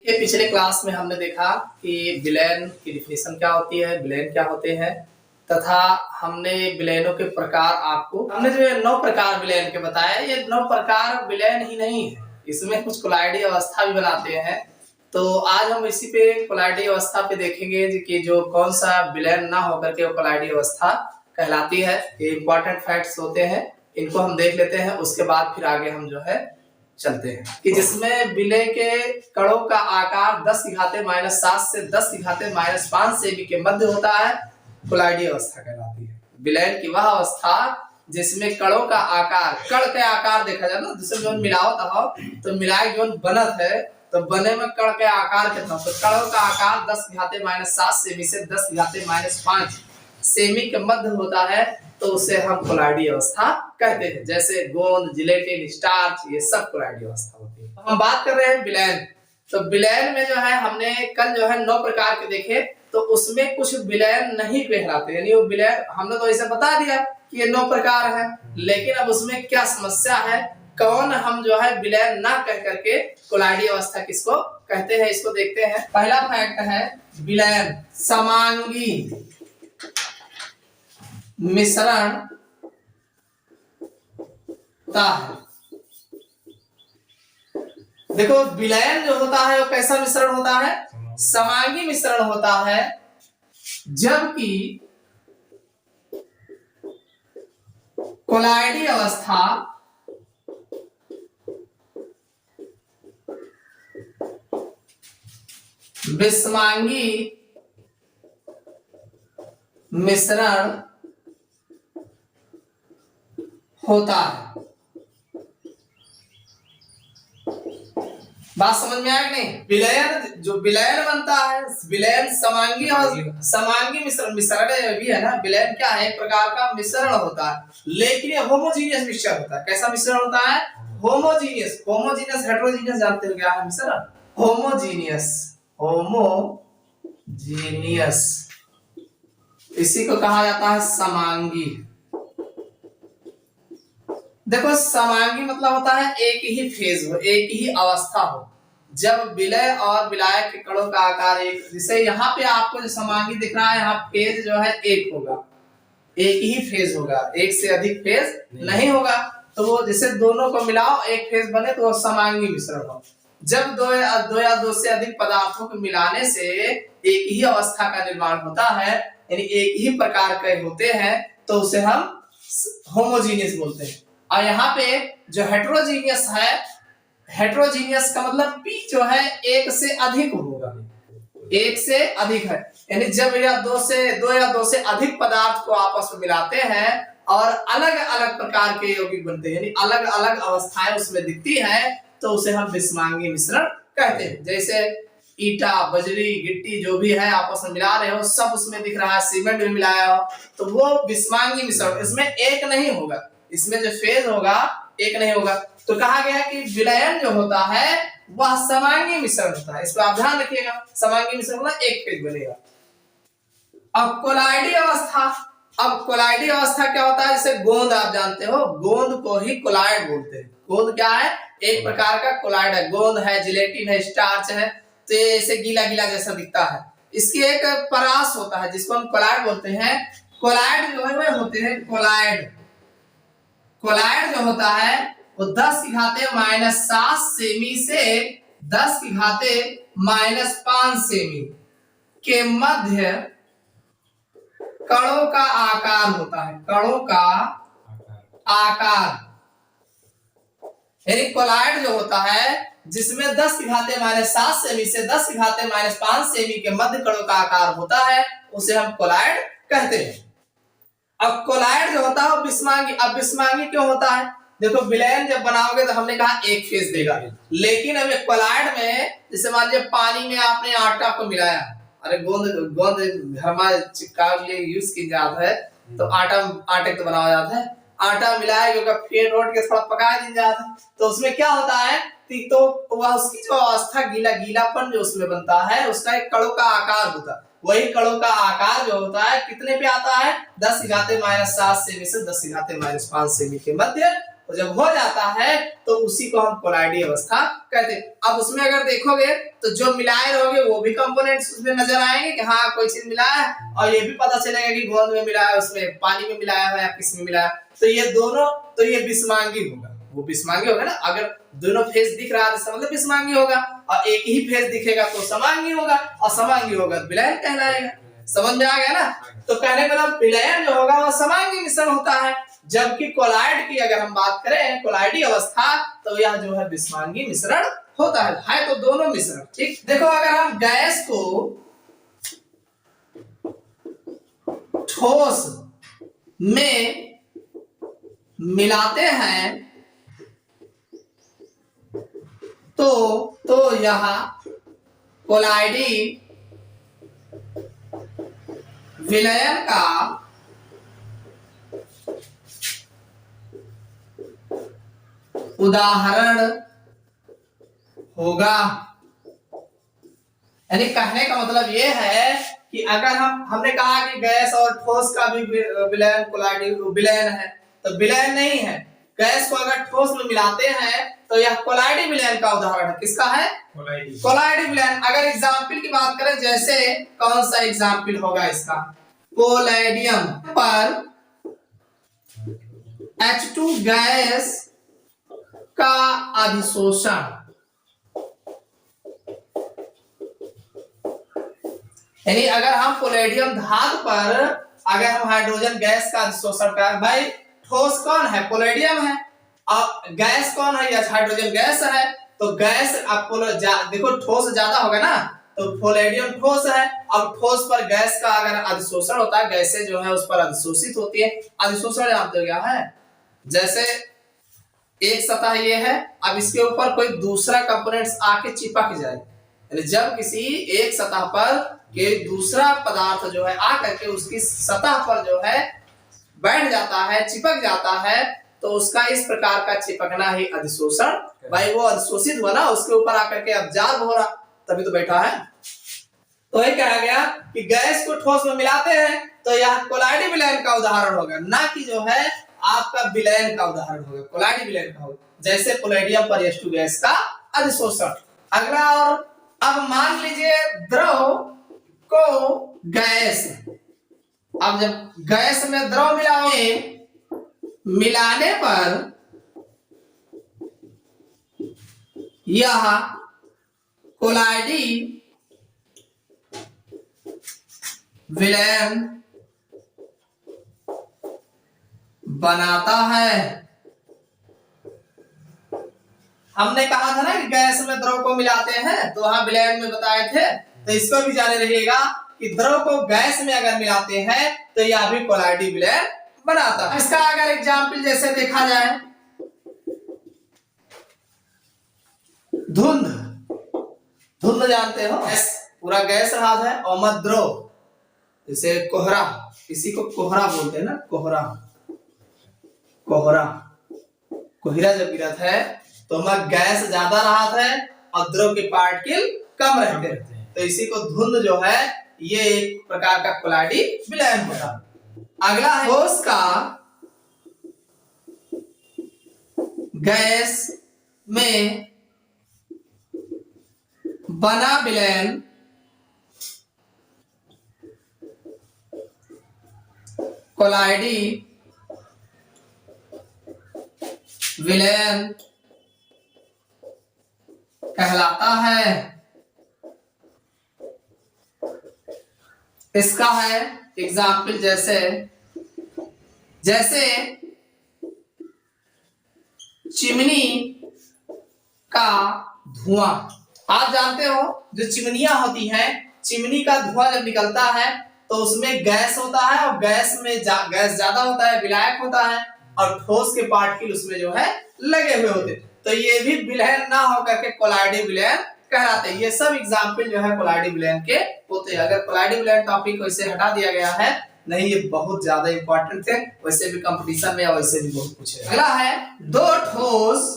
ये पिछले क्लास में हमने देखा कि विलयन की डिफिनेशन क्या होती है, विलयन क्या होते हैं, तथा हमने विलयनों के प्रकार हमने जो 9 प्रकार विलयन के बताया। ये 9 प्रकार विलयन ही नहीं है, इसमें कुछ कोलाइडी अवस्था भी बनाते हैं। तो आज हम इसी पे कोलाइडी अवस्था पे देखेंगे कि जो कौन सा विलयन ना होकर के कोलाइडी अवस्था कहलाती है। ये इंपॉर्टेंट फैक्ट्स होते हैं, इनको हम देख लेते हैं, उसके बाद फिर आगे हम जो है चलते हैं कि जिसमें विलय के कणों का आकार 10⁻⁻7 से 10⁻⁻5 सेमी के मध्य होता है, कोलाइडी अवस्था कहलाती है। विलयन की वह अवस्था जिसमें कणों का आकार, कण के आकार देखा जाए ना, जिसमें जो मिलावत हो तो मिलाए जो बनत है तो बने में कण के आकार कितना, तो कणों का आकार 10⁻⁻7 सेमी से 10⁻�5 सेमी के मध्य होता है, तो उसे हम कोलाइडी अवस्था कहते हैं। जैसे गोंद, जिलेटिन, स्टार्च, ये सब कोलाइडी अवस्था होती है। हम बात कर रहे हैं विलयन। तो विलयन में जो है हमने कल जो है 9 प्रकार के देखे, तो उसमें कुछ विलयन नहीं कहलाते, यानी वो विलयन हमने तो ऐसे बता दिया कि ये 9 प्रकार है, लेकिन अब उसमें क्या समस्या है, कौन हम जो है विलयन ना कह करके कोलाइडी अवस्था किसको कहते हैं, इसको देखते हैं। पहला फैक्ट है विलयन समांगी मिश्रण होता है। देखो विलयन जो होता है वो कैसा मिश्रण होता है, समांगी मिश्रण होता है, जबकि कोलाइडी अवस्था विषमांगी मिश्रण होता है। बात समझ में आया कि नहीं? विलयन जो विलयन बनता है, विलयन समांगी मिश्रण भी है ना। विलयन क्या है, एक प्रकार का मिश्रण होता है, लेकिन ये होमोजीनियस मिक्सचर होता है। कैसा मिश्रण होता है, होमोजीनियस। होमोजीनियस हेटेरोजीनियस जानते हो क्या है मिश्रण? होमोजीनियस, होमोजीनियस, इसी को कहा जाता है समांगी। देखो समांगी मतलब होता है एक ही फेज हो, एक ही अवस्था हो। जब विलय और विलायक के कणों का आकार एक, जैसे यहाँ पे आपको जो समांगी दिख रहा है, यहाँ फेज जो है एक होगा, एक ही फेज होगा, एक से अधिक फेज नहीं होगा। तो वो जैसे दोनों को मिलाओ एक फेज बने तो वो समांगी मिश्रण हो। जब दो या दो से अधिक पदार्थों को मिलाने से एक ही अवस्था का निर्माण होता है, यानी एक ही प्रकार के होते हैं, तो उसे हम होमोजीनियस बोलते हैं। और यहाँ पे जो हेटेरोजीनियस है, हेटेरोजीनियस का मतलब पी जो है एक से अधिक होगा, एक से अधिक है, यानी जब दो या दो से अधिक पदार्थ को आपस में मिलाते हैं और अलग अलग प्रकार के यौगिक बनते हैं, यानी अलग अलग अवस्थाएं उसमें दिखती है, तो उसे हम विषमांगी मिश्रण कहते हैं। जैसे ईटा, बजरी, गिट्टी जो भी है आपस में मिला रहे हो, सब उसमें दिख रहा है, सीमेंट भी मिलाया हो, तो वो विषमांगी मिश्रण। इसमें एक नहीं होगा, इसमें जो फेज होगा एक नहीं होगा। तो कहा गया कि विलयन जो होता है वह समांगी मिश्रण होता है। इस पर आप ध्यान रखिएगा, समांगी मिश्रण होगा, एक फेज बनेगा। अब कोलाइडी अवस्था, अब कोलाइडी अवस्था क्या होता है, जैसे गोंद आप जानते हो, गोंद को ही कोलाइड बोलते हैं। गोंद क्या है, एक प्रकार का कोलाइड है। गोंद है, जिलेटिन है, स्टार्च है, तो ये ऐसे गीला गीला जैसा दिखता है। इसकी एक परास होता है जिसको हम कोलाइड बोलते हैं। कोलाइड जो है वो होते हैं कोलाइड। कोलाइड जो होता है वो 10⁻⁻7 सेमी से 10⁻⁻5 सेमी के मध्य कणों का आकार होता है। कणों का आकार, यानी कोलाइड जो होता है जिसमें 10⁻⁻7 सेमी से 10⁻⁻5 सेमी के मध्य कणों का आकार होता है, उसे हम कोलाइड कहते हैं। अब कोलाइड जो होता है विषमांगी। अब विषमांगी क्यों होता है, देखो विलयन जब बनाओगे तो हमने कहा एक फेज देगा, लेकिन हमें कोलाइड में जैसे मान लीजिए पानी में आपने आटा को मिलाया, अरे गोंद घर में चिपका के लिए यूज की जाता है, तो आटे को बनाया जाता है। आटा मिलाया क्योंकि फेट रोट के थोड़ा पकाया दी जाता है, तो उसमें क्या होता है, तो वह उसकी जो अवस्था गीलापन जो उसमें बनता है, उसका एक कणों का आकार होता है। वही कणों का आकार जो होता है कितने पे आता है, 10⁻⁻7 सेमी से 10⁻⁻5 सेमी के मध्य तो जब हो जाता है तो उसी को हम कोलाइडी अवस्था कहते हैं। अब उसमें अगर देखोगे तो जो मिलाए रहोगे वो भी कंपोनेंट्स उसमें नजर आएंगे कि हाँ कोई चीज मिला है, और ये भी पता चलेगा कि गोंद में मिला है, उसमें पानी में मिलाया है या किस में मिलाया है। तो ये दोनों, तो ये बिस्मांगी होगा, वो बिस्मांगी होगा ना। अगर दोनों फेस दिख रहा है तो मतलब बिस्मांगी होगा, और एक ही फेस दिखेगा तो समांगी होगा, और समांगी होगा तो विलयन कहलाएगा। समझ में आ गया ना। तो कहने का मतलब विलयन जो होगा वो समांगी मिश्रण होता है, जबकि कोलाइड की अगर हम बात करें, कोलाइडी अवस्था, तो यह जो है बिस्मांगी मिश्रण होता है तो दोनों मिश्रण। ठीक, देखो अगर हम गैस को ठोस में मिलाते हैं तो यह कोलाइडी विलयन का उदाहरण होगा। यानी कहने का मतलब ये है कि अगर हमने कहा कि गैस और ठोस का भी विलयन कोलाइडी विलयन है, तो विलयन नहीं है। गैस को अगर ठोस में मिलाते हैं तो यह कोलाइडी विलयन का उदाहरण है। किसका है? कोलाइडी विलयन। अगर एग्जाम्पल की बात करें, जैसे कौन सा एग्जाम्पल होगा इसका? पोलैडियम पर H2 गैस का अधिशोषण, यानी अगर हम पोलैडियम धातु पर अगर हम हाइड्रोजन गैस का अधिशोषण करें, भाई ठोस कौन है? पोलैडियम है, और गैस कौन है? यह हाइड्रोजन गैस है। तो गैस आपको देखो ठोस ज्यादा होगा ना, तो पोलैडियम ठोस है। अब ठोस पर गैस का अगर अधिशोषण होता है, गैसें जो है उस पर अधिशोषित होती है। अधिशोषण जानते हो क्या है? जैसे एक सतह ये है, अब इसके ऊपर कोई दूसरा कंपोनेंट्स आके चिपक जाए, यानी जब किसी एक सतह पर के दूसरा पदार्थ जो है आकर के उसकी सतह पर जो है बैठ जाता है, चिपक जाता है, तो उसका इस प्रकार का चिपकना ही अधिशोषण। भाई वो अधिशोषित हुआ ना, उसके ऊपर आकर के अब्जॉर्ब हो रहा, तभी तो बैठा है। तो ये कहा गया कि गैस को ठोस में मिलाते हैं तो यह कोलाइडी विलयन का उदाहरण होगा, ना कि जो है आपका विलयन का उदाहरण होगा, कोलाइडी विलयन का होगा। जैसे पोलैडियम पर H2 गैस का अधिशोषण। अगला, और अब मान लीजिए द्रव को गैस, अब जब गैस में द्रव मिलाने पर यह कोलाइडी विलयन बनाता है। हमने कहा था ना कि गैस में द्रव को मिलाते हैं, तो वहां विलयन में बताए थे, तो इसको भी जाने रहिएगा कि द्रव को गैस में अगर मिलाते हैं तो यह भी कोलाइडी विलयन बनाता है। इसका अगर एग्जाम्पल जैसे देखा जाए, धुंध, धुंध जानते हो? पूरा गैस रहा है, और मध्य द्रव, जैसे कोहरा, इसी को कोहरा बोलते हैं ना, कोहरा, कोहरा, कोहरा जब गिरत है तो हमारा गैस ज्यादा रहा है और द्रव के पार्टिकल कम रहते हैं, तो इसी को धुंध जो है ये एक प्रकार का कोलाइडी विलयन होता है। अगला है ठोस का गैस में बना विलयन कोलाइडी विलयन कहलाता है। इसका है एग्जाम्पल जैसे चिमनी का धुआं। आप जानते हो जो चिमनियां होती हैं, चिमनी का धुआं जब निकलता है तो उसमें गैस होता है, और गैस में गैस ज्यादा होता है, विलायक होता है, और ठोस के पार्टिकल उसमें जो है लगे हुए होते, तो ये भी विलयन ना होकर के कोलाइडी विलयन कहलाते हैं। ये सब एग्जाम्पल जो है कोलाइडी विलयन के होते हैं। अगर कोलाइडी विलयन टॉपिक को इसे हटा दिया गया है, नहीं ये बहुत ज्यादा इंपॉर्टेंट थे, वैसे भी कंपटीशन में, और वैसे भी बहुत कुछ है। अगला है दो ठोस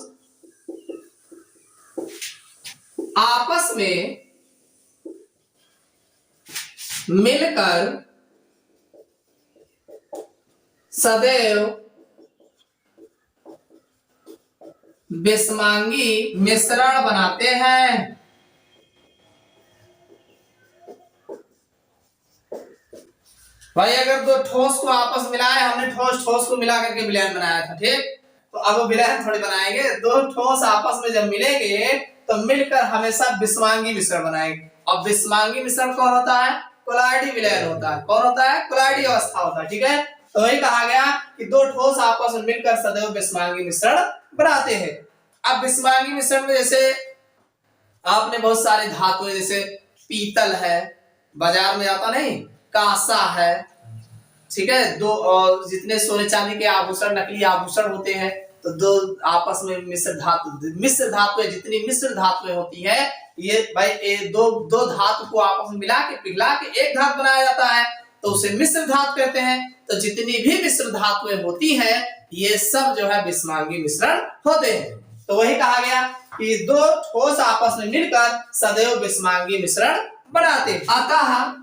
आपस में मिलकर सदैव बिस्मांगी मिश्रण बनाते हैं। भाई अगर दो ठोस को आपस में मिलाए, हमने ठोस ठोस को मिला करके विलयन बनाया था, ठीक, तो अब वो विलयन थोड़ी बनाएंगे। दो ठोस आपस में जब मिलेंगे तो मिलकर हमेशा बिस्मांगी मिश्रण बनाएंगे। अब बिस्मांगी मिश्रण कौन होता है? कोलाइडी विलयन होता है। कौन होता है? कोलाइडी अवस्था होता है, ठीक है। तो वही कहा गया कि दो ठोस आपस में मिलकर सदैव बिस्मांगी मिश्रण बनाते हैं। अब बिस्मांगी मिश्रण में जैसे आपने बहुत सारे धातुएं, जैसे पीतल है, बाजार में आता नहीं, कांसा है, ठीक है, दो और जितने सोने चांदी के आभूषण, नकली आभूषण होते हैं, तो दो आपस में मिश्र धातुएं जितनी मिश्र धातुएं होती है, ये भाई दो धातु को आपस में मिला के पिघला के एक धातु बनाया जाता है, तो उसे मिश्र धातु कहते हैं। तो जितनी भी मिश्र धातुएं होती हैं, ये सब जो है बिस्मांगी मिश्रण होते हैं। तो वही कहा गया कि दो ठोस आपस में मिलकर सदैव बिस्मांगी मिश्रण बनाते हैं। अतः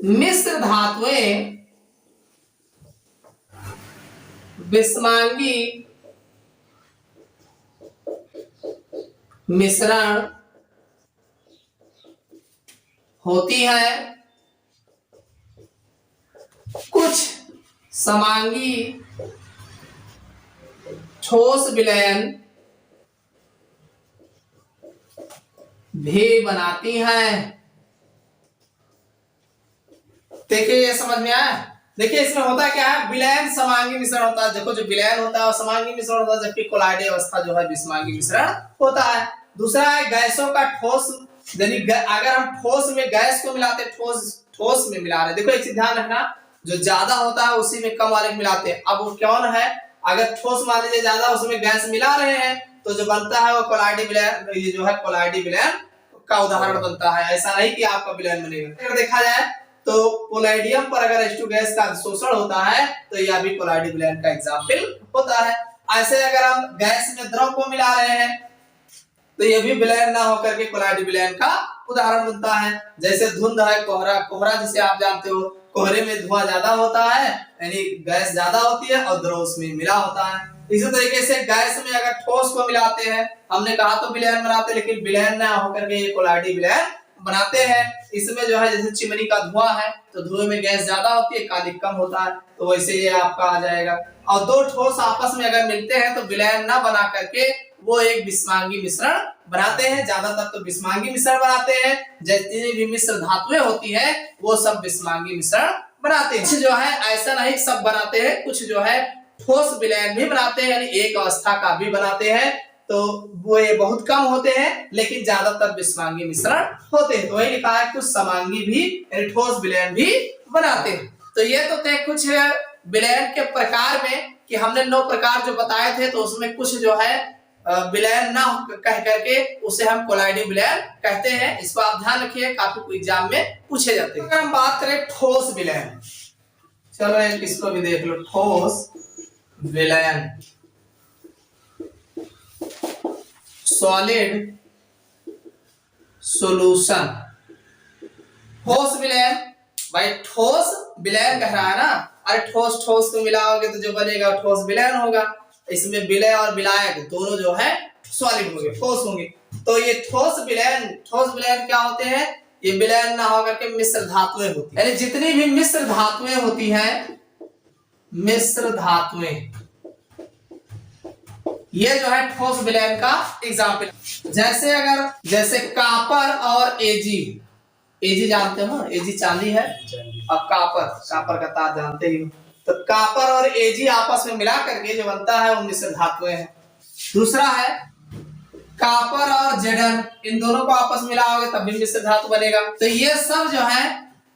मिश्र धातुएं बिस्मांगी मिश्रण होती है। कुछ समांगी ठोस विलयन भी बनाती हैं। देखिए ये समझ में आया। देखिए इसमें होता क्या है, विलयन समांगी मिश्रण होता है। देखो जो विलयन होता है वो समांगी मिश्रण होता है, जबकि कोलाइडी अवस्था जो है बिस्मांगी मिश्रण होता है। दूसरा है गैसों का ठोस, यानी अगर हम ठोस में गैस को मिलाते, ठोस में मिला रहे, देखो एक चीज ध्यान रखना, जो ज्यादा होता है उसी में कम वाले मिलाते हैं। अब वो कौन है, अगर ठोस मान लीजिए ज्यादा, उसमें गैस मिला रहे हैं, तो जो बनता है वो कोलाइडी विलयन, ये जो है कोलाइडी विलयन का उदाहरण बनता है। ऐसा नहीं कि आपका विलयन बनेगा। अगर देखा जाए तो कोलाइडियम पर अगर H2 गैस का शोषण होता है, तो यह भी कोलाइडी विलयन का एग्जाम्पल होता है। ऐसे अगर हम गैस में द्रव को मिला रहे हैं, तो यह भी विलयन ना होकर के कोलाइडी विलयन का उदाहरण बनता है। जैसे धुंध है, कोहरा जिसे आप जानते हो, कोहरे में धुआं ज्यादा होता है, यानी गैस ज्यादा होती है और द्रव उसमें मिला होता है। इसी तरीके से गैस में अगर ठोस को मिलाते हैं, हमने कहा तो विलयन बनाते, लेकिन विलयन ना होकर के ये कोलाइडी विलयन बनाते हैं। इसमें जो है जैसे चिमनी का धुआं है, तो धुएं में गैस ज्यादा होती है, कालिक कम होता है, तो वैसे ये आपका आ जाएगा। और दो ठोस आपस में अगर मिलते हैं तो विलयन ना बना करके वो एक बिस्मांगी मिश्रण बनाते हैं। ज्यादातर तो बिस्मांगी मिश्रण बनाते हैं। जितनी भी मिश्र धातुएं होती है वो सब बिस्मांगी मिश्रण बनाते हैं। कुछ जो है ऐसा नहीं सब बनाते हैं, कुछ जो है ठोस विलयन भी बनाते हैं, यानी एक अवस्था का भी बनाते हैं। तो वो ये बहुत कम होते हैं, लेकिन ज्यादातर बिस्मांगी मिश्रण होते हैं। तो वही लिखा है कुछ समांगी भी, ठोस विलयन भी बनाते हैं। तो ये तो थे कुछ विलयन के प्रकार में, कि हमने 9 प्रकार जो बताए थे, तो उसमें कुछ जो है विलयन ना कह करके उसे हम कोलाइडी विलयन कहते हैं। इसको आप ध्यान रखिए, काफी एग्जाम में पूछे जाते हैं। अगर हम बात करें ठोस विलयन, चलो इसको भी देख लो, ठोस विलयन, सॉलिड सॉल्यूशन। ठोस विलयन, भाई ठोस विलयन कह रहा है ना, अरे ठोस ठोस को मिलाओगे तो जो बनेगा ठोस विलयन होगा। इसमें विलय और विलायक दोनों जो है सॉलिड होंगे, ठोस होंगे। तो ये ठोस विलयन क्या होते हैं, ये विलयन ना होकर के मिश्र धातुएं होती है, यानी जितनी भी मिश्र धातुएं होती हैं, मिश्र धातुएं, ये जो है ठोस विलयन का एग्जाम्पल। जैसे कापर और एजी जानते हो, एजी चांदी है, अब कापर का तार जानते ही हो। तो कापर और एजी आपस में मिला करके जो बनता है वो मिश्र धातुएं हैं। दूसरा है कापर और जेडन, इन दोनों को आपस में मिलाओगे तब भी मिश्र धातु बनेगा। तो ये सब जो है,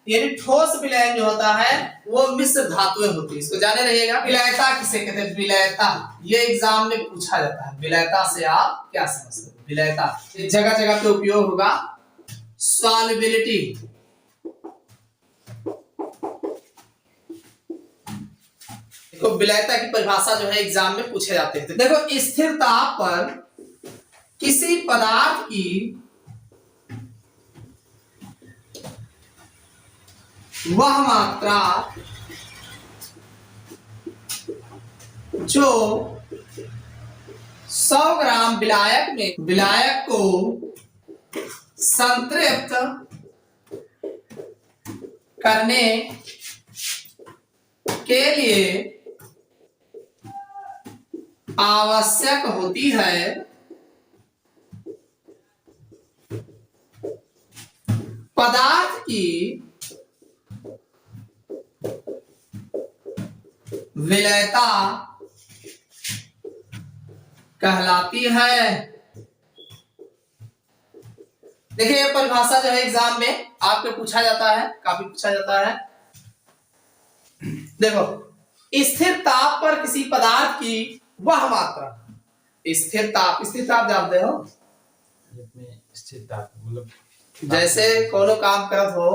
यानी ठोस विलयन जो होता है वो मिश्र धातुएं होती है। इसको जाने रहिएगा। विलयता किसे कहते हैं? विलयता, ये एग्जाम में पूछा जाता है। विलयता से आप क्या समझते हैं? विलयता जगह जगह पे उपयोग होगा। सॉल्युबिलिटी, देखो विलयता की परिभाषा जो है एग्जाम में पूछे जाते हैं। देखो स्थिर ताप पर किसी पदार्थ की वह मात्रा जो 100 ग्राम विलायक में विलायक को संतृप्त करने के लिए आवश्यक होती है पदार्थ की विलयता कहलाती है। देखिए ये परिभाषा जो है एग्जाम में आपको पूछा जाता है, काफी पूछा जाता है। देखो, स्थिर ताप पर किसी पदार्थ की वह मात्रा, स्थिर ताप जानते हो? स्थिर ताप मतलब जैसे कोनो काम करत हो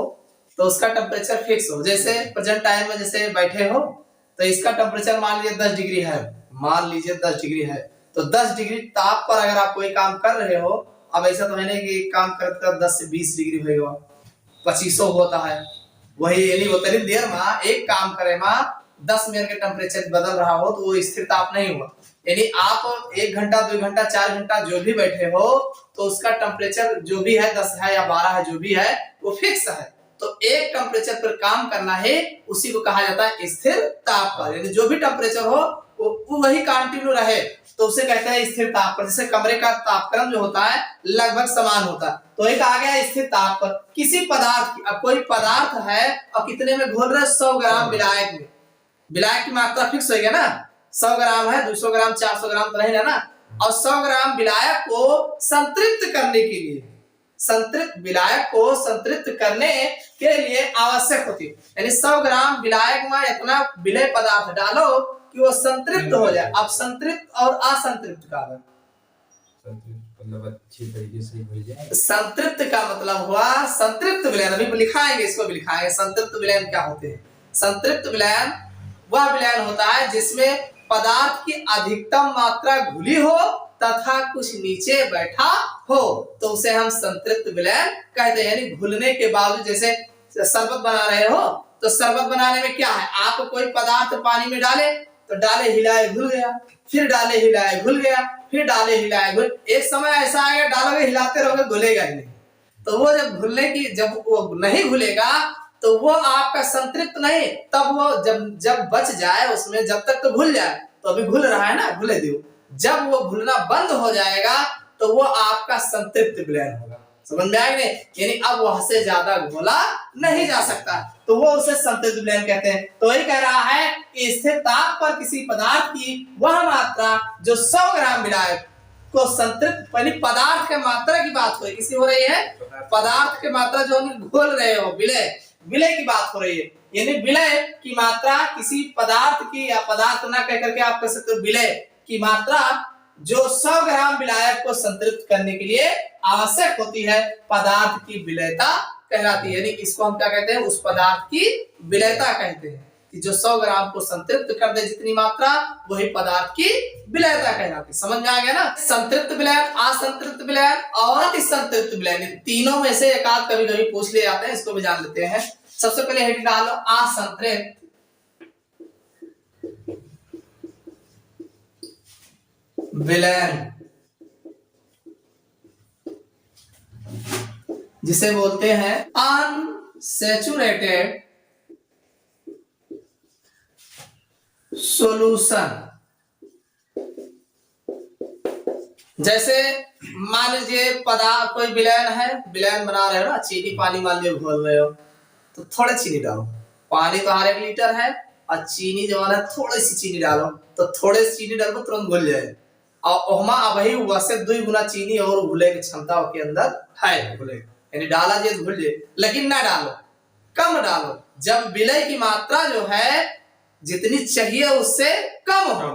तो उसका टेम्परेचर फिक्स हो। जैसे प्रेजेंट टाइम में जैसे बैठे हो तो इसका टेम्परेचर मान लीजिए 10 डिग्री है, मान लीजिए 10 डिग्री है, तो 10 डिग्री ताप पर अगर आप कोई काम कर रहे हो, अब ऐसा तो है नहीं कि काम करते करते 10 से 20 डिग्री होगा, 2500 होता है, वही यानी उतनी देर में एक काम करे में 10 मिनट के टेम्परेचर बदल रहा हो तो वो स्थिर ताप नहीं हुआ। यानी आप 1 घंटा 2 घंटा 4 घंटा जो भी बैठे हो तो उसका टेम्परेचर जो भी है 10 है या 12 है जो भी है वो फिक्स है। तो एक टेम्परेचर पर काम करना है उसी को कहा जाता है स्थिर ताप पर। यानी जो भी टेम्परेचर हो वो वही कंटिन्यू रहे तो उसे कहते हैं स्थिर ताप पर। जैसे कमरे का तापक्रम जो होता है लगभग समान होता है, तो एक आ गया स्थिर ताप पर किसी पदार्थ की। अब कोई पदार्थ है और कितने में घोल रहे, 100 ग्राम विलायक में, विलायक की मात्रा फिक्स हो गया ना, 100 ग्राम है, 200 ग्राम 400 ग्राम तो नहीं है ना, और 100 ग्राम विलायक को संतृप्त करने के लिए, संतृप्त विलायक को संतृप्त करने के लिए आवश्यक होती है। यानी 100 ग्राम विलायक में इतना विलय पदार्थ डालो कि वो संतृप्त हो जाए। अब संतृप्त और असंतृप्त का मतलब अच्छी तरीके से हो जाए। संतृप्त का मतलब हुआ संतृप्त विलयन, अभी लिखाएंगे, इसको भी लिखाएंगे संतृप्त विलयन क्या होते हैं। संतृप्त विलयन वह विलयन होता है जिसमें पदार्थ की अधिकतम मात्रा घुली हो तथा कुछ नीचे बैठा हो तो उसे हम संतृप्त विलयन कहते हैं। यानी घुलने के बावजूद, जैसे शरबत बना रहे हो तो शरबत बनाने में क्या है, आप कोई पदार्थ पानी में डाले तो डाले हिलाए घुल गया, फिर डाले हिलाए घुल गया, फिर डाले हिलाए घुल, एक समय ऐसा आएगा डालोगे हिलाते रहोगे घुलेगा ही नहीं। तो वो जब घुलने की, जब वो नहीं घुलेगा तो वो आपका संतृप्त नहीं, तब वो जब बच जाए उसमें, जब तक तो घुल जाए, तो अभी घुल रहा है ना, घुले दियो, जब वो घुलना बंद हो जाएगा तो वो आपका संतृप्त विलयन होगा। समझ में आया नहीं? यानी अब वहां से ज्यादा घोला नहीं जा सकता तो वो उसे संतृप्त विलयन कहते हैं। तो वही कह रहा है कि स्थिर ताप पर किसी पदार्थ की वह मात्रा जो 100 ग्राम विलायक को संतृप्त, पहले पदार्थ के मात्रा की बात हो रही, किसी हो रही है पदार्थ की मात्रा जो घोल रहे हो, विलय की बात हो रही है। यानी विलय की मात्रा किसी पदार्थ की, या पदार्थ ना कह करके आप कह सकते हो विलय की मात्रा जो 100 ग्राम विलायक को संतृप्त करने के लिए आवश्यक होती है, पदार्थ की विलयता कहलाती है। यानी इसको हम क्या कहते हैं, उस पदार्थ की विलयता कहते हैं कि जो 100 ग्राम को संतृप्त कर दे जितनी मात्रा, वही पदार्थ की विलयता कहलाती है। समझ में आ गया ना? संतृप्त विलयन, असंतृप्त विलयन और अतिसंतृप्त विलयन, तीनों में से एक आध कभी कभी पूछ ले जाते हैं, इसको भी जान लेते हैं। सबसे पहले हेडिंग डालो असंतृप्त विलयन, जिसे बोलते हैं अनसैचुरेटेड सॉल्यूशन। जैसे मान लीजिए पदार्थ कोई विलयन है, विलयन बना रहे हो ना, चीनी पानी मान लीजिए घोल रहे हो तो थोड़े चीनी डालो, पानी तो हर 1 लीटर है और चीनी जो है थोड़ी सी चीनी डालो, तो थोड़े सी चीनी डालो तुरंत घुल जाए, और ओहमा वही वैसे 2 गुना चीनी और घुले की क्षमता के अंदर है, घुले यानी डाला जे घुल जाए, लेकिन ना डालो, कम डालो। जब विलय की मात्रा जो है जितनी चाहिए उससे कम हो,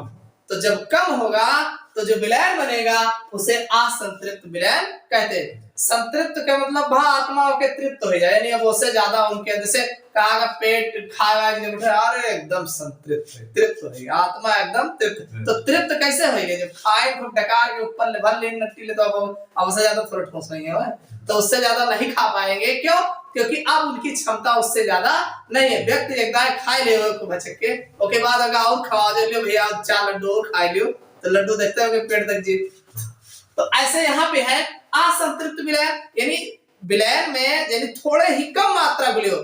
तो जब कम होगा तो जो विलयन बनेगा उसे असंतृप्त विलयन कहते हैं। संतृप्त का मतलब भा आत्मा के तृप्त हो जाए, यानी अब उससे ज्यादा उनके अंदर से कहा पेट खाएगा अरे एकदम संतृप्त है, तृप्त होगा, आत्मा एकदम तृप्त। तो तृप्त कैसे होगा, जब खाए खूब डकार के ऊपर भर ले नट्टी ले तो अब उससे ज्यादा थोड़ा ठोस नहीं है, तो उससे ज्यादा नहीं खा पाएंगे। क्यों? क्योंकि अब उनकी क्षमता उससे ज्यादा नहीं है। व्यक्ति एक दाए खाए ले खूब के, ओके बाद अगर और खवा दे लियो भैया 4 लड्डू और खा लियो, तो लड्डू देखते हो पेट तक जी। तो ऐसे यहाँ पे है असंतृप्त विलयन, यानी विलयन में यानी थोड़े ही कम मात्रा विलय हो,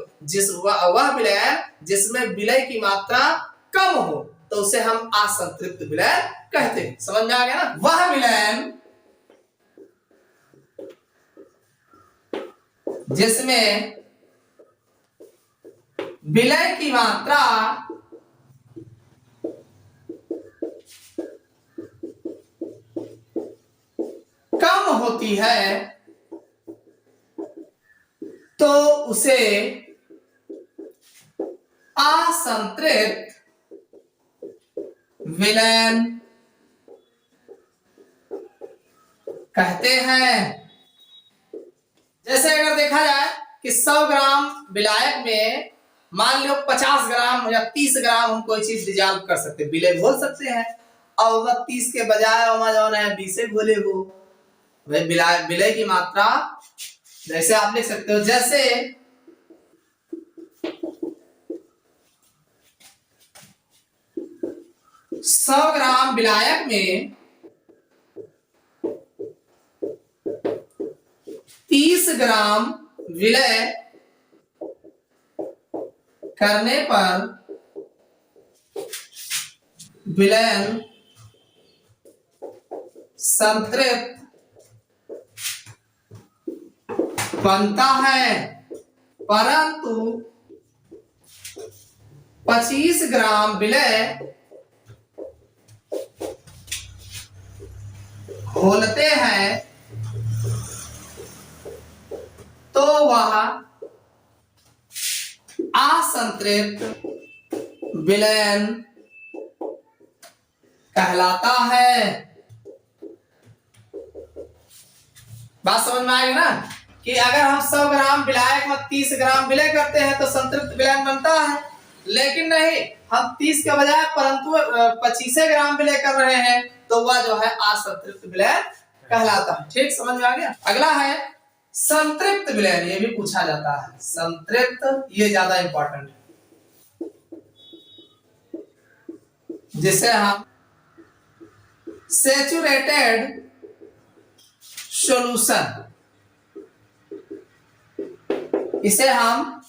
वह विलयन जिसमें विलय की मात्रा कम हो तो उसे हम असंतृप्त विलयन कहते हैं। समझ में आ गया ना? वह विलयन जिसमें विलय की मात्रा कम होती है तो उसे असंतृप्त विलयन कहते हैं। जैसे अगर देखा जाए कि 100 ग्राम विलायक में मान लो 50 ग्राम या 30 ग्राम हम कोई चीज डिजॉल्व कर सकते हैं, विलय घोल सकते हैं, और वह 30 के बजाय जो है 20 घोले हो, भाई विलय की मात्रा जैसे आप लिख सकते हो, जैसे 100 ग्राम विलायक में 30 ग्राम विलय करने पर विलयन संतृप्त बनता है, परंतु 25 ग्राम विलय घोलते हैं तो वह असंतृप्त विलयन कहलाता है। बात समझ में आएगी ना कि अगर हम 100 ग्राम विलायक में 30 ग्राम विलय करते हैं तो संतृप्त विलयन बनता है, लेकिन नहीं, हम 30 के बजाय परंतु 25 ग्राम विलय कर रहे हैं तो वह जो है असंतृप्त विलयन कहलाता है। ठीक, समझ में आ गया? अगला है संतृप्त विलयन, ये भी पूछा जाता है। संतृप्त ये ज्यादा इंपॉर्टेंट है, जिसे हम सैचुरेटेड सॉल्यूशन, इसे हम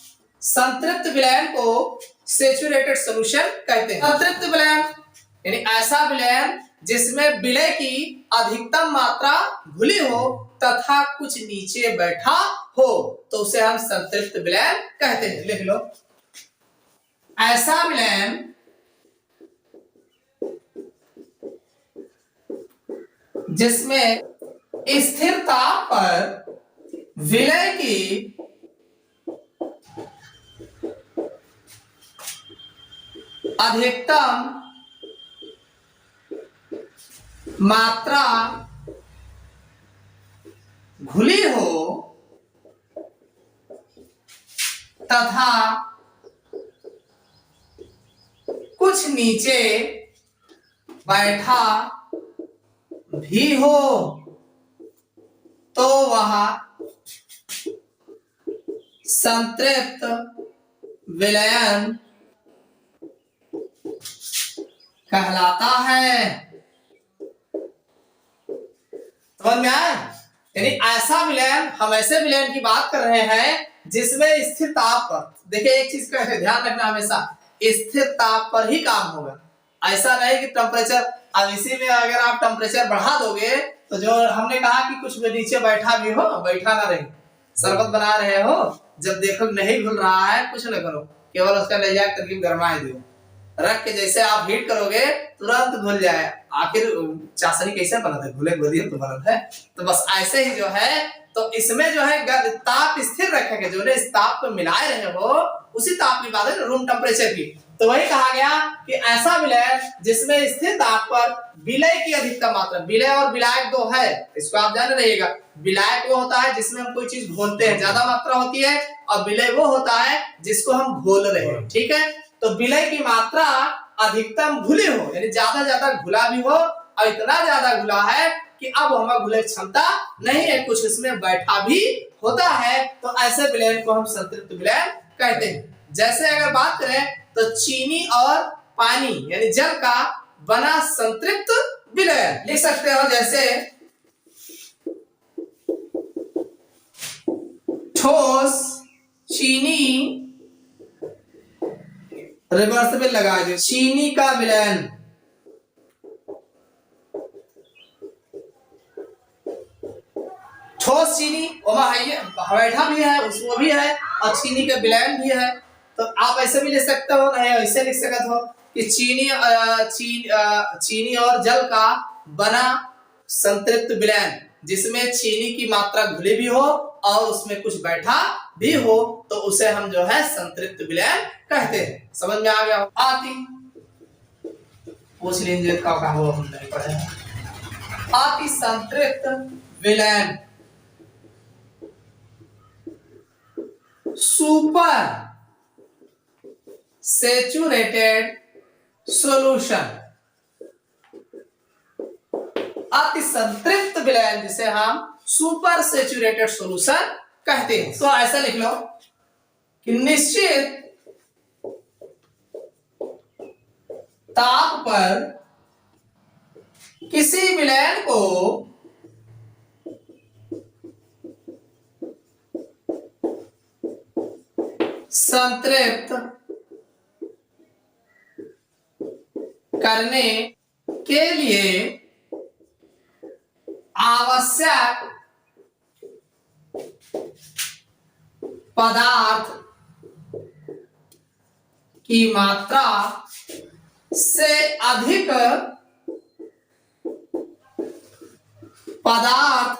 संतृप्त विलयन को सैचुरेटेड सॉल्यूशन कहते हैं। संतृप्त विलयन यानी ऐसा विलयन जिसमें विलय की अधिकतम मात्रा घुली हो तथा कुछ नीचे बैठा हो तो उसे हम संतृप्त विलयन कहते हैं। लिख लो, ऐसा विलयन जिसमें स्थिर ताप पर विलय की अधिकतम मात्रा घुली हो तथा कुछ नीचे बैठा भी हो तो वह संतृप्त विलयन कहलाता है। समझ में आया? यानी ऐसा विलयन, हम ऐसे विलयन की बात कर रहे हैं जिसमें स्थिर ताप पर, देखिए एक चीज का ध्यान रखना, हमेशा स्थिर ताप पर ही काम होगा। ऐसा नहीं कि टेम्परेचर, अब इसी में अगर आप टेम्परेचर बढ़ा दोगे तो जो हमने कहा कि कुछ में नीचे बैठा भी हो, बैठा ना रहे, शरबत बना रहे हो, जब देखो नहीं घुल रहा है कुछ न करो, केवल उसका ले जाकर तरकीब गरमाए दो, रख के जैसे आप हीट करोगे तुरंत घुल जाए। आखिर चाशनी कैसे बनता है, घुले घुलिए तो बनता है। तो बस ऐसे ही जो है, तो इसमें जो है ताप स्थिर रखेंगे, जो इस ताप को मिलाए रहे हो उसी ताप की बात है, रूम टेम्परेचर की। तो वही कहा गया कि ऐसा विलय जिसमें स्थिर ताप पर विलय की अधिकतम मात्रा, विलय और विलायक दो है, इसको आप जान रहिएगा। विलायक वो होता है जिसमें हम कोई चीज घोलते हैं, ज्यादा मात्रा होती है, और विलय वो होता है जिसको हम घोल रहे हैं। ठीक है, तो विलय की मात्रा अधिकतम घुली हो, यानी ज्यादा घुला भी हो, और इतना ज्यादा घुला है कि अब हमारा घुले क्षमता नहीं है, कुछ इसमें बैठा भी होता है, तो ऐसे विलयन को हम संतृप्त विलयन कहते हैं। जैसे अगर बात करें तो चीनी और पानी यानी जल का बना संतृप्त विलयन लिख सकते हो, जैसे ठोस चीनी, रिवर्सिबल लगा दो, चीनी का विलयन। ठोस चीनी बैठा भी है, उसमें भी है, और चीनी का विलयन भी है। तो आप ऐसे भी लिख सकते हो, नहीं ऐसे लिख सकते हो कि चीनी और जल का बना संतृप्त विलयन, जिसमें चीनी की मात्रा घुली भी हो और उसमें कुछ बैठा भी हो, तो उसे हम जो है संतृप्त विलयन कहते हैं। समझ में आ गया? आती पूछ लीजिए का वो हम नहीं पढ़े। अति संतृप्त विलयन, सुपर सैचुरेटेड सॉल्यूशन। अति संतृप्त विलयन जिसे हम सुपर सैचुरेटेड सॉल्यूशन कहते हैं। तो ऐसा लिख लो कि निश्चित ताप पर किसी विलयन को संतृप्त करने के लिए आवश्यक पदार्थ की मात्रा से अधिक पदार्थ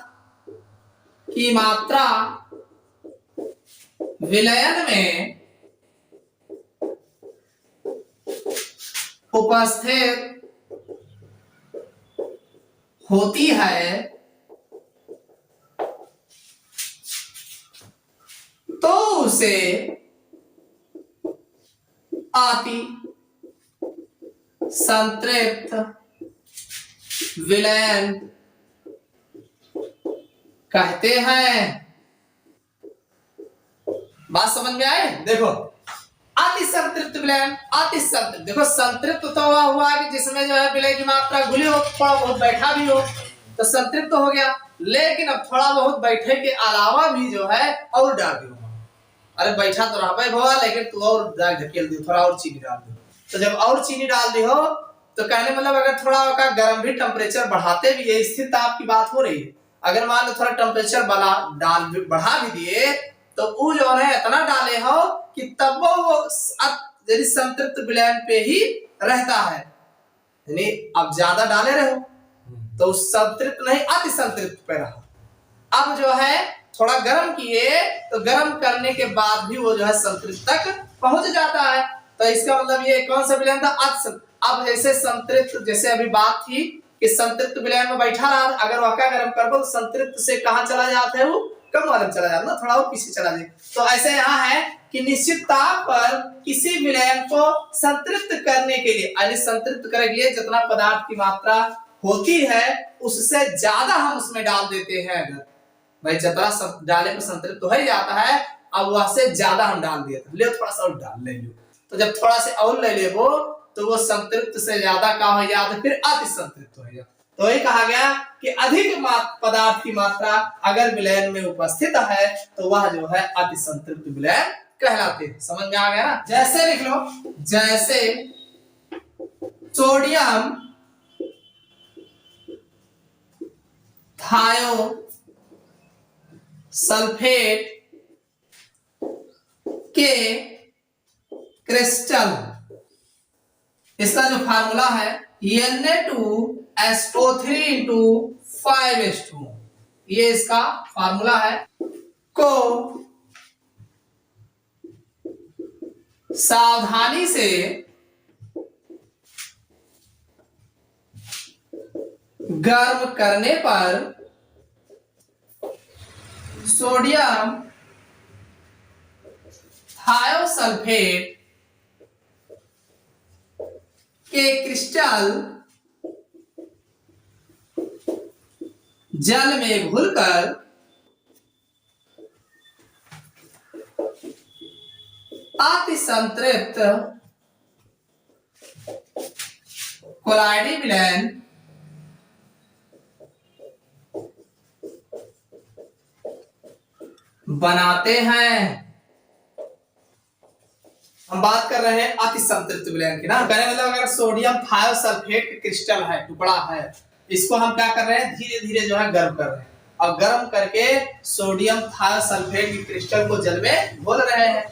की मात्रा विलयन में उपस्थित होती है, तो उसे अति संतृप्त विलयन कहते हैं। बात समझ में आए? देखो अति संतृप्त विलयन, अति संतृप्त, देखो संतृप्त तो हुआ कि जिसमें जो है विलय की मात्रा घुली हो, थोड़ा बहुत बैठा भी हो, तो संतृप्त हो गया। लेकिन अब थोड़ा बहुत बैठे के अलावा भी जो है और डाल दो। अरे बैठा तो रहा भाई भवा, लेकिन तू और ढकेल दो, थोड़ा और चीनी डाल दो। तो जब और चीनी डाल दी हो तो कहने मतलब अगर थोड़ा का गर्म भी टेम्परेचर बढ़ाते भी है, स्थिर ताप की बात हो रही है, अगर मान लो थोड़ा टेम्परेचर बढ़ा भी दिए तो वो जो है इतना डाले हो कि तब वो यदि संतृप्त विलयन पे ही रहता है, यानी अब ज्यादा डाले रहो तो संतृप्त नहीं अति संतृप्त पे रहा। अब जो है थोड़ा गर्म किए तो गर्म करने के बाद भी वो जो है संतृप्त तक पहुंच जाता है। तो इसका मतलब ये कौन सा विलयन था? अति। अब जैसे संतृप्त, जैसे अभी बात थी कि संतृप्त विलयन में बैठा रहा, अगर वह क्या गर्म कर दो संतृप्त से कहां चला जाता है, वो कम वाले चला जाता है ना, थोड़ा और पीछे चला जाए। तो ऐसे यहाँ है कि निश्चित ताप पर किसी विलयन को संतृप्त करने के लिए, यानी संतृप्त करने के लिए जितना पदार्थ की मात्रा होती है उससे ज्यादा हम उसमें डाल देते हैं। अगर भाई जितना डाले पर संतृप्त हो ही जाता है, अब वह से ज्यादा हम डाल दिए ले थोड़ा सा और डाल ले लो, तो जब थोड़ा से और ले ले वो तो वो संतृप्त से ज्यादा का हो जाता, फिर अति संतृप्त हो जाता। तो ये कहा गया कि अधिक पदार्थ की मात्रा अगर विलयन में उपस्थित है तो वह जो है अति संतृप्त विलयन कहलाते हैं। समझ में आ गया ना? जैसे लिख लो, जैसे सोडियम थायो सल्फेट के क्रिस्टल, इसका जो फार्मूला है Na2SO3 × 5H2, ये इसका फार्मूला है, को सावधानी से गर्म करने पर सोडियम थायोसल्फेट के क्रिस्टल जल में घुलकर अति संतृप्त कोलाइडी विलयन बनाते हैं। हम बात कर रहे हैं अति संतृप्त विलयन की ना। कहने मतलब अगर सोडियम थायोसल्फेट क्रिस्टल है, टुकड़ा है, इसको हम क्या कर रहे हैं, धीरे धीरे जो है गर्म कर रहे हैं और गर्म करके सोडियम थायोसल्फेट की क्रिस्टल को जल में घोल रहे हैं,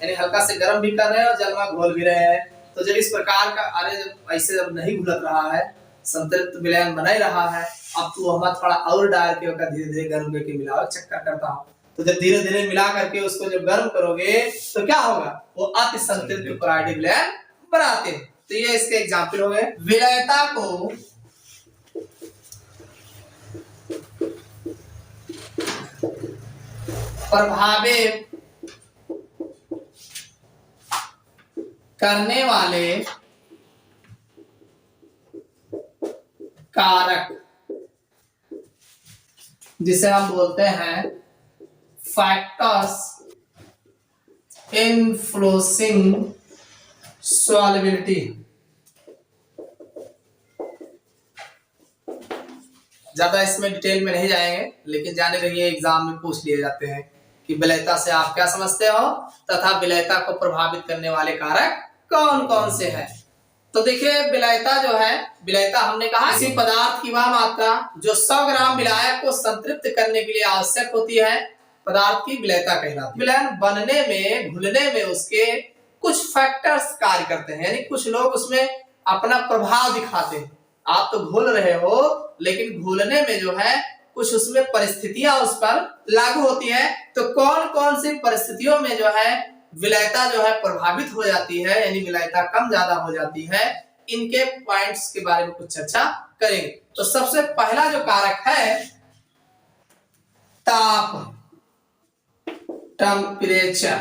यानी हल्का से गर्म भी कर रहे हैं और जल में घोल भी रहे हैं। तो जब इस प्रकार का जब ऐसे जब नहीं घुलत रहा है, संतृप्त विलयन बना ही रहा है, अब तो हमारा थोड़ा और डाल के धीरे धीरे गर्म करके मिलाओ, चक्कर करता हूँ। तो जब धीरे धीरे मिला करके उसको जब गर्म करोगे तो क्या होगा, वो अति संतृप्त पराइडिक विलयन बनाते हैं। तो ये इसके एग्जाम्पल हो गए। विलयता को प्रभावित करने वाले कारक जिसे हम बोलते हैं फैक्टर्स इन्फ्लुएंसिंग सॉल्युबिलिटी। ज्यादा इसमें डिटेल में नहीं जाएंगे, लेकिन जाने रहिए एग्जाम में पूछ लिए जाते हैं कि विलयता से आप क्या समझते हो तथा विलयता को प्रभावित करने वाले कारक कौन कौन से हैं। तो देखिए विलयता जो है, विलयता हमने कहा किसी पदार्थ की वह मात्रा जो 100 ग्राम विलायक को संतृप्त करने के लिए आवश्यक होती है, पदार्थ की विलयता कहलाती है। विलयन बनने में, घुलने में उसके कुछ फैक्टर्स कार्य करते हैं, यानी कुछ लोग उसमें अपना प्रभाव दिखाते हैं। आप तो घुल रहे हो, लेकिन घुलने में जो है कुछ उसमें परिस्थितियां उस पर लागू होती है। तो कौन कौन सी परिस्थितियों में जो है विलयता जो है प्रभावित हो जाती है, यानी विलयता कम ज्यादा हो जाती है, इनके पॉइंट्स के बारे में कुछ चर्चा करेंगे। तो सबसे पहला जो कारक है ताप, टेम्परेचर।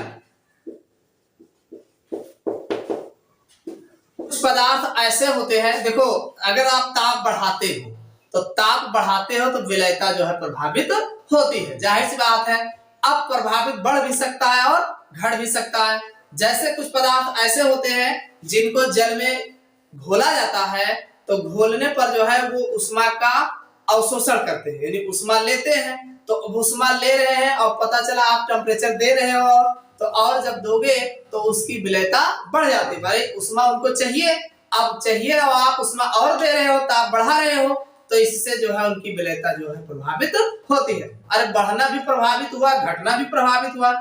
कुछ पदार्थ ऐसे होते हैं, देखो अगर आप ताप बढ़ाते हो तो ताप बढ़ाते हो तो विलयता जो है प्रभावित होती है, जाहिर सी बात है। अब प्रभावित बढ़ भी सकता है और घट भी सकता है। जैसे कुछ पदार्थ ऐसे होते हैं जिनको जल में घोला जाता है, तो घोलने पर जो है वो उष्मा का अवशोषण करते हैं, यानी उष्मा लेते हैं। तो उष्मा ले रहे हैं और पता चला आप टेम्परेचर दे रहे हो, तो और जब दोगे तो उसकी विलयता बढ़ जाती है। भाई उष्मा उनको चाहिए, अब चाहिए और आप उष्मा और दे रहे हो, ताप बढ़ा रहे हो, तो इससे जो है उनकी विलयता जो है प्रभावित होती है। अरे बढ़ना भी प्रभावित हुआ, घटना भी प्रभावित हुआ।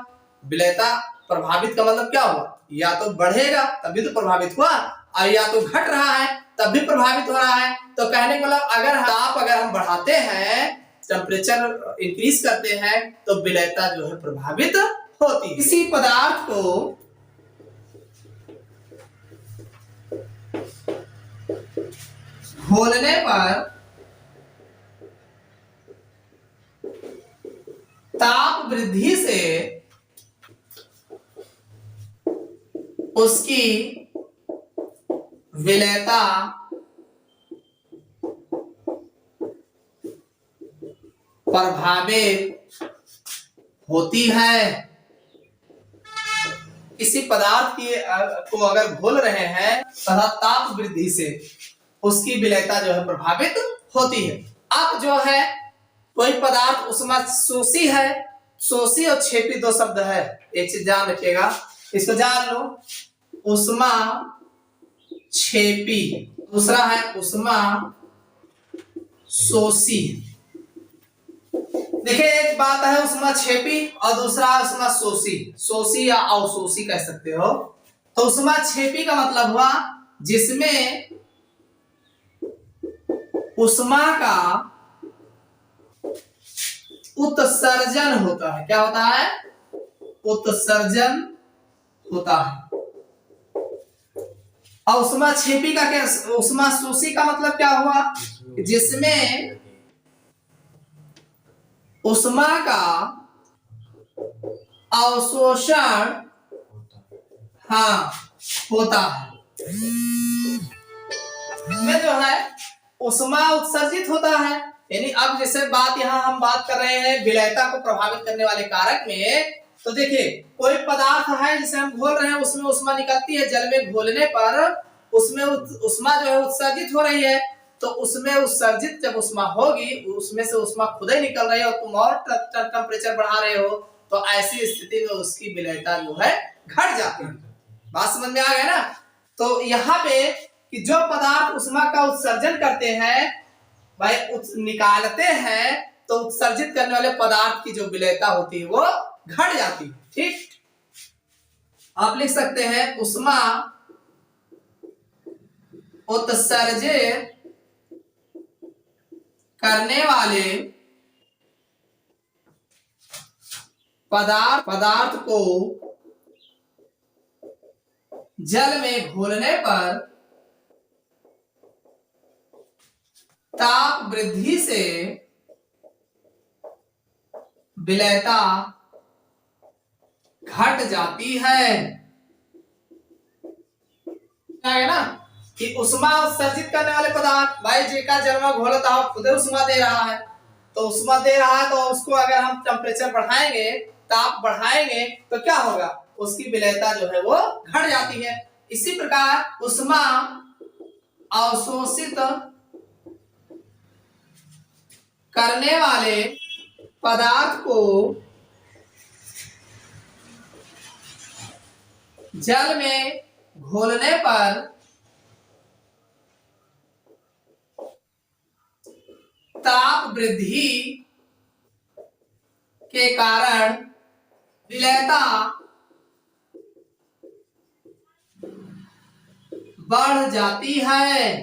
विलयता प्रभावित का मतलब क्या हुआ, या तो बढ़ेगा तभी तो प्रभावित हुआ, और या तो घट रहा है तब भी प्रभावित हो रहा है। तो कहने का मतलब अगर हम बढ़ाते हैं, टेम्परेचर इंक्रीज करते हैं, तो विलयता जो है प्रभावित होती है। किसी पदार्थ को घोलने पर ताप वृद्धि से उसकी विलयता प्रभावित होती है। किसी पदार्थ की को अगर घोल रहे हैं तथा ताप वृद्धि से उसकी विलयता जो है प्रभावित होती है। अब जो है कोई पदार्थ उष्मा शोषी है, शोषी और क्षेपी दो शब्द है, एक चीज ध्यान रखिएगा, इसको जान लो। उष्मा क्षेपी, दूसरा है उष्मा शोषी। देखिए एक बात है उष्मा क्षेपी और दूसरा है उष्मा शोषी, शोषी या अवशोषी कह सकते हो। तो उष्मा क्षेपी का मतलब हुआ जिसमें उष्मा का उत्सर्जन होता है। क्या होता है, उत्सर्जन होता है। और उष्मा क्षेपी का क्या, उष्मा शोषी का मतलब क्या हुआ, जिसमें उष्मा का अवशोषण होता है, में जो है उष्मा उत्सर्जित होता है। यानी अब जैसे बात यहाँ हम बात कर रहे हैं विलयता को प्रभावित करने वाले कारक में, तो देखिए कोई पदार्थ है जिसे हम घोल रहे हैं, उसमें उष्मा निकलती है, जल में घोलने पर उसमें उष्मा जो है उत्सर्जित हो रही है। तो उसमें उत्सर्जित जब उष्मा होगी, उसमें से उष्मा खुद ही निकल रही है और तुम और टेम्परेचर बढ़ा रहे हो, तो ऐसी स्थिति में उसकी विलयता जो है घट जाती है। बात समझ में आ गया ना। तो यहाँ पे कि जो पदार्थ ऊष्मा का उत्सर्जन करते हैं भाई निकालते हैं, तो उत्सर्जित करने वाले पदार्थ की जो विलयता होती है वो घट जाती है। ठीक, आप लिख सकते हैं ऊष्मा उत्सर्जित करने वाले पदार्थ को जल में घोलने पर ताप वृद्धि से विलयता घट जाती है ना। कि ऊष्मा उत्सर्जित करने वाले पदार्थ, भाई जेका जल में घोलता हो खुद ऊष्मा दे रहा है, तो ऊष्मा दे रहा है तो उसको अगर हम टेम्परेचर बढ़ाएंगे, ताप बढ़ाएंगे, तो क्या होगा, उसकी विलयता जो है वो घट जाती है। इसी प्रकार ऊष्मा अवशोषित करने वाले पदार्थ को जल में घोलने पर ताप वृद्धि के कारण विलयता बढ़ जाती है।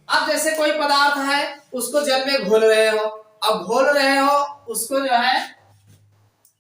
अब जैसे कोई पदार्थ है उसको जल में घोल रहे हो, अब घोल रहे हो उसको जो है,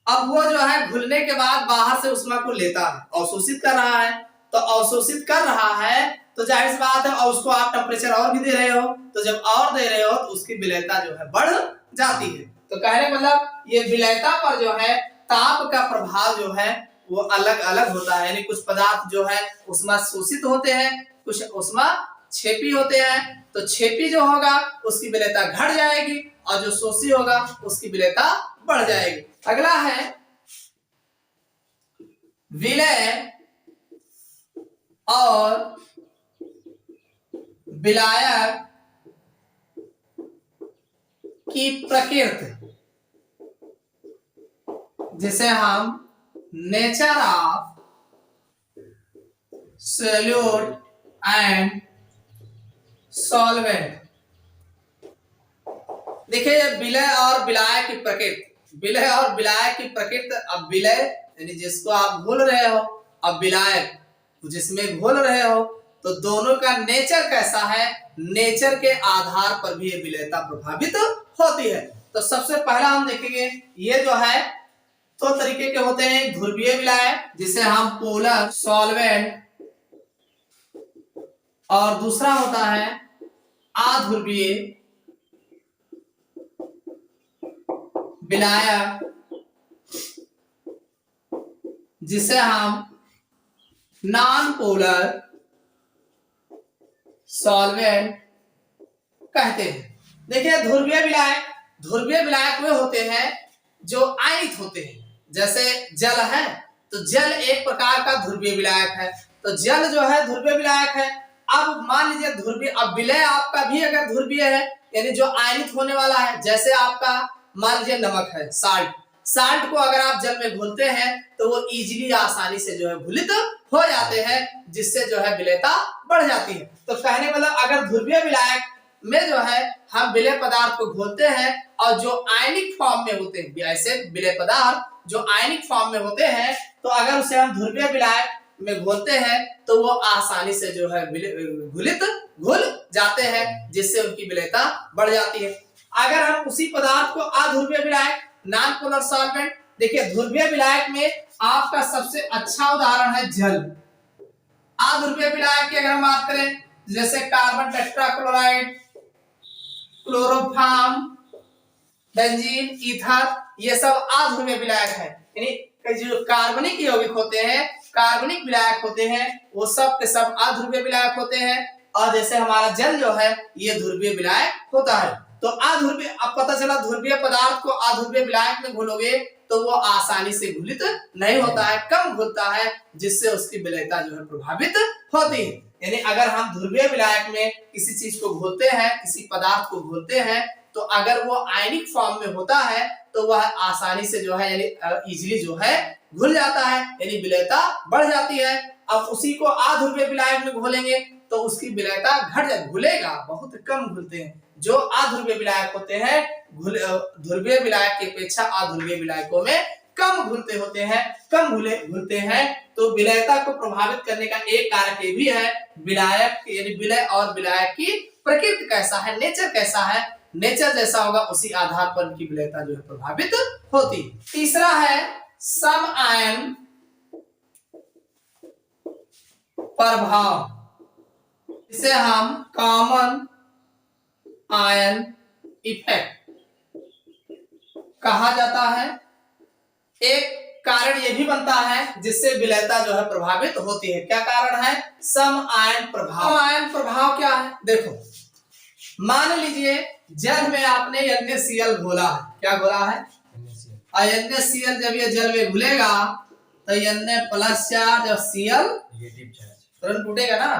अब वो जो है घुलने के बाद बाहर से ऊष्मा को लेता है, अवशोषित कर रहा है। तो अवशोषित कर रहा है तो जाहिर सी बात है, और उसको आप टेम्परेचर और भी दे रहे हो, तो जब और दे रहे हो तो उसकी विलयता जो है बढ़ जाती है। तो कहने मतलब ये विलयता पर जो है ताप का प्रभाव जो है वो अलग अलग होता है। यानी कुछ पदार्थ जो है ऊष्मा शोषित होते हैं, कुछ ऊष्मा छेपी होते हैं। तो छेपी जो होगा उसकी विलयता घट जाएगी और जो शोषी होगा उसकी विलयता बढ़ जाएगी। अगला है विलय और विलायक की प्रकृति, जिसे हम nature of solute and solvent. देखिए विलय और विलायक की प्रकृति, विलय और विलायक की प्रकृति। अब विलय यानी जिसको आप घोल रहे हो, अब विलायक जिसमें घोल रहे हो, तो दोनों का नेचर कैसा है, नेचर के आधार पर भी ये विलयता प्रभावित होती है। तो सबसे पहला हम देखेंगे, ये जो है दो तरीके के होते हैं, ध्रुवीय विलायक जिसे हम पोलर सॉल्वेंट, और दूसरा होता है अध्रुवीय विलायक जिसे हम नॉन पोलर सॉल्वेंट कहते हैं। देखिए ध्रुवीय विलायक वे होते हैं जो आयनित होते हैं। जैसे जल है तो जल एक प्रकार का ध्रुवीय विलायक है, तो जल जो है ध्रुवीय विलायक है। अब मान लीजिए ध्रुवीय, अब विलय आपका भी अगर ध्रुवीय है यानी जो आयनित होने वाला है, जैसे आपका मान लीजिए नमक है, साल्ट को अगर आप जल में घोलते हैं तो वो इजीली आसानी से जो है घुलित हो जाते हैं, जिससे जो है विलयता बढ़ जाती है। तो कहने मतलब अगर ध्रुवीय विलायक में जो है हम विलय पदार्थ को घोलते हैं और जो आयनिक फॉर्म में होते हैं, ऐसे विलय पदार्थ जो आयनिक फॉर्म में होते हैं, तो अगर उसे हम ध्रुवीय विलायक में घोलते हैं तो वो आसानी से जो है घुल जाते हैं, जिससे उनकी विलयता बढ़ जाती है। अगर हम उसी पदार्थ को अध्रुवीय विलायक, नॉन पोलर सॉल्वेंट, देखिए ध्रुवीय विलायक में आपका सबसे अच्छा उदाहरण है जल। अध्रुवीय विलायक की अगर हम बात करें, जैसे carbon tetrachloride, chloroform, benzene, ether, ये सब अध्रुवीय विलायक है। यानी जो कार्बनिक यौगिक होते हैं, कार्बनिक विलायक होते हैं, वो सब के सब अध्रुवीय विलायक होते हैं। और जैसे हमारा जल जो है ये ध्रुवीय विलायक होता है। तो अध्रुवीय, अब पता चला ध्रुवीय पदार्थ को अध्रुवीय विलायक में घोलोगे तो वो आसानी से घुलित नहीं होता है, कम घुलता है, जिससे उसकी विलयता जो है प्रभावित होती है। यानी अगर हम ध्रुवीय विलायक में किसी चीज को घोलते हैं, किसी पदार्थ को घोलते हैं, तो अगर वो आयनिक फॉर्म में होता है तो वह आसानी से जो है यानी इजीली जो है घुल जाता है, यानी विलेयता बढ़ जाती है। अब उसी को अध्रुवीय विलायक में घोलेंगे तो उसकी विलेयता घट जाए, घुलेगा, बहुत कम घुलते हैं। जो अध्रुवीय विलायक होते हैं ध्रुवीय विलायक की अपेक्षा अध्रुवीय विलायकों में कम घुलते होते हैं, कम घुलते हैं। तो विलेयता को प्रभावित करने का एक कारक ये भी है विलायक यानी विलय और विलायक की प्रकृति कैसा है, नेचर कैसा है। नेचर जैसा होगा उसी आधार पर उनकी विलेयता जो है प्रभावित होती। तीसरा है सम आयन प्रभाव, इसे हम कॉमन आयन इफेक्ट कहा जाता है। एक कारण यह भी बनता है जिससे विलेयता जो है प्रभावित होती है। क्या कारण है? सम आयन प्रभाव। सम आयन प्रभाव क्या है? देखो, मान लीजिए जल में आपने NaCl घोला है। क्या घोला है? NaCl। जब ये जल में घुलेगा तो Na+ चार्ज और Cl नेगेटिव चार्ज तुरंत टूटेगा ना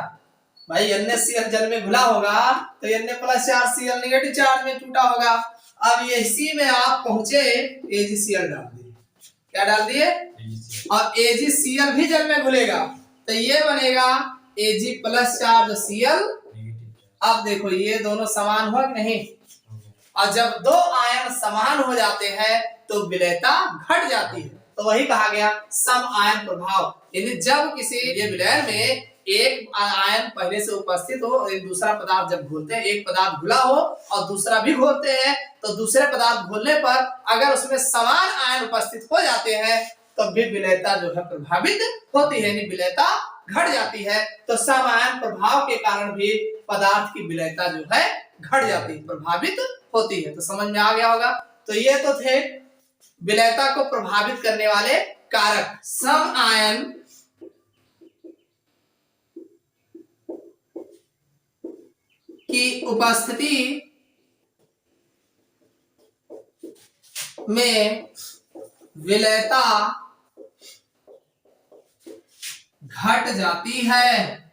भाई। NaCl जल में घुला होगा तो Na+ charge Cl negative charge में टूटा होगा। अब इसी में आप पहुंचे AgCl डाल दिए। क्या डाल दिए? और AgCl भी जल में घुलेगा तो ये बनेगा Ag+ चार्ज Cl। अब देखो ये दोनों समान हुआ कि नहीं? और जब दो आयन समान हो जाते हैं तो विलेयता घट जाती है। तो वही कहा गया सम आयन प्रभाव, यानी जब किसी ये विलयन में एक आयन पहले से उपस्थित हो और दूसरा पदार्थ जब घोलते हैं, एक पदार्थ घुला हो और दूसरा भी घोलते हैं, तो दूसरे पदार्थ घोलने पर अगर उसमें समान आयन उपस्थित हो जाते हैं तो भी विलेयता जो है प्रभावित होती है, यानी विलेयता घट जाती है। तो सम आयन प्रभाव के कारण भी पदार्थ की विलेयता जो है घट जाती है, प्रभावित होती है। तो समझ में आ गया होगा। तो ये तो थे विलेयता को प्रभावित करने वाले कारक। सम आयन की उपस्थिति में विलेयता घट जाती है।